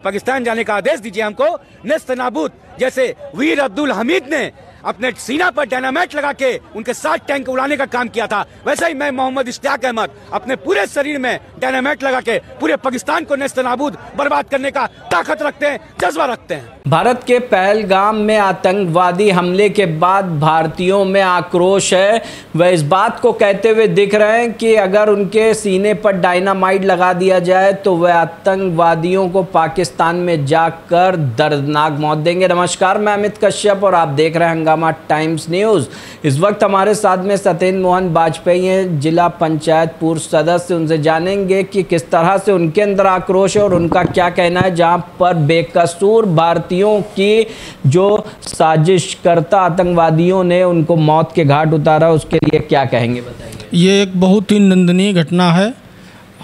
पाकिस्तान जाने का आदेश दीजिए हमको। नेस्तनाबूद जैसे वीर अब्दुल हमीद ने अपने सीना पर डायनामाइट लगा के उनके 7 टैंक उड़ाने का काम किया था, वैसे ही मैं मोहम्मद इश्तियाक अहमद अपने पूरे शरीर में डायनामाइट लगा के पूरे पाकिस्तान को नेस्तनाबूद बर्बाद करने का ताकत रखते हैं, जज्बा रखते हैं। भारत के पहलगाम में आतंकवादी हमले के बाद भारतीयों में आक्रोश है। वह इस बात को कहते हुए दिख रहे हैं कि अगर उनके सीने पर डायनामाइट लगा दिया जाए तो वह आतंकवादियों को पाकिस्तान में जाकर दर्दनाक मौत देंगे। नमस्कार, मैं अमित कश्यप और आप देख रहे हैं हंगामा टाइम्स न्यूज़। इस वक्त हमारे साथ में सत्येंद्र मोहन वाजपेयी हैं, जिला पंचायत पूर्व सदस्य। उनसे जानेंगे कि किस तरह से उनके अंदर आक्रोश है और उनका क्या कहना है, जहां पर बेकसूर भारतीयों की जो साजिशकर्ता आतंकवादियों ने उनको मौत के घाट उतारा, उसके लिए क्या कहेंगे बताइए। ये एक बहुत ही निंदनीय घटना है।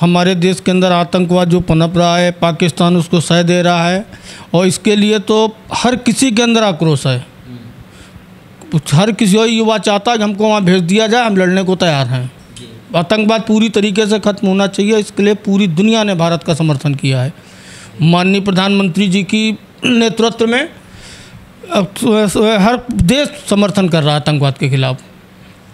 हमारे देश के अंदर आतंकवाद जो पनप रहा है, पाकिस्तान उसको सह दे रहा है और इसके लिए तो हर किसी के अंदर आक्रोश है। हर किसी युवा चाहता है कि हमको वहाँ भेज दिया जाए, हम लड़ने को तैयार हैं। आतंकवाद पूरी तरीके से ख़त्म होना चाहिए, इसके लिए पूरी दुनिया ने भारत का समर्थन किया है। माननीय प्रधानमंत्री जी की नेतृत्व में हर देश समर्थन कर रहा है आतंकवाद के खिलाफ।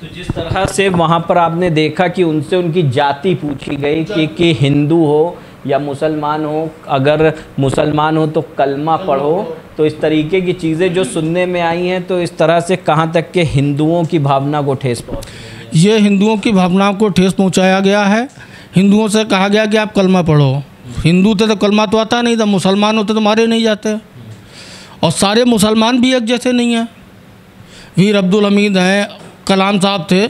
तो जिस तरह से वहाँ पर आपने देखा कि उनसे उनकी जाति पूछी गई कि हिंदू हो या मुसलमान हो, अगर मुसलमान हो तो कलमा पढ़ो, तो इस तरीके की चीज़ें जो सुनने में आई हैं, तो इस तरह से कहाँ तक के हिंदुओं की भावना को ठेस पहुँची? ये हिंदुओं की भावनाओं को ठेस पहुँचाया गया है। हिंदुओं से कहा गया कि आप कलमा पढ़ो। हिंदू थे तो कलमा तो आता नहीं था, मुसलमान होते तो मारे नहीं जाते। और सारे मुसलमान भी एक जैसे नहीं हैं। वीर अब्दुल हमीद हैं, कलाम साहब थे,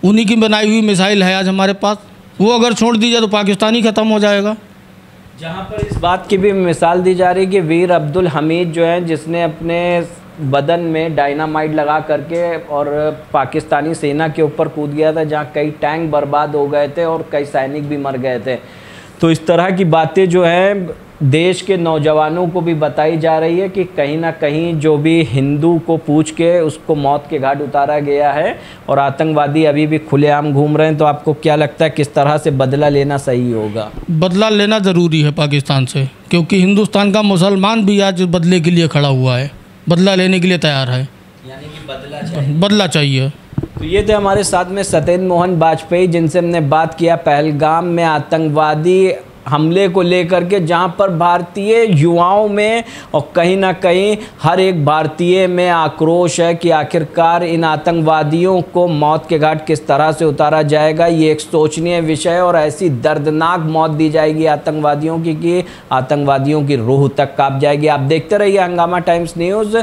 उन्हीं की बनाई हुई मिसाइल है आज हमारे पास। वो अगर छोड़ दी जाए तो पाकिस्तान ही ख़त्म हो जाएगा। जहाँ पर इस बात की भी मिसाल दी जा रही है कि वीर अब्दुल हमीद जो हैं, जिसने अपने बदन में डायनामाइट लगा करके और पाकिस्तानी सेना के ऊपर कूद गया था, जहाँ कई टैंक बर्बाद हो गए थे और कई सैनिक भी मर गए थे। तो इस तरह की बातें जो हैं देश के नौजवानों को भी बताई जा रही है कि कहीं ना कहीं जो भी हिंदू को पूछ के उसको मौत के घाट उतारा गया है और आतंकवादी अभी भी खुलेआम घूम रहे हैं। तो आपको क्या लगता है किस तरह से बदला लेना सही होगा? बदला लेना ज़रूरी है पाकिस्तान से, क्योंकि हिंदुस्तान का मुसलमान भी आज बदले के लिए खड़ा हुआ है, बदला लेने के लिए तैयार है। यानी कि बदला चाहिए। तो ये थे हमारे साथ में सत्येंद्र मोहन वाजपेयी, जिनसे हमने बात किया पहलगाम में आतंकवादी हमले को लेकर के, जहां पर भारतीय युवाओं में और कहीं ना कहीं हर एक भारतीय में आक्रोश है कि आखिरकार इन आतंकवादियों को मौत के घाट किस तरह से उतारा जाएगा। ये एक सोचनीय विषय और ऐसी दर्दनाक मौत दी जाएगी आतंकवादियों की कि आतंकवादियों की रूह तक कांप जाएगी। आप देखते रहिए हंगामा टाइम्स न्यूज़।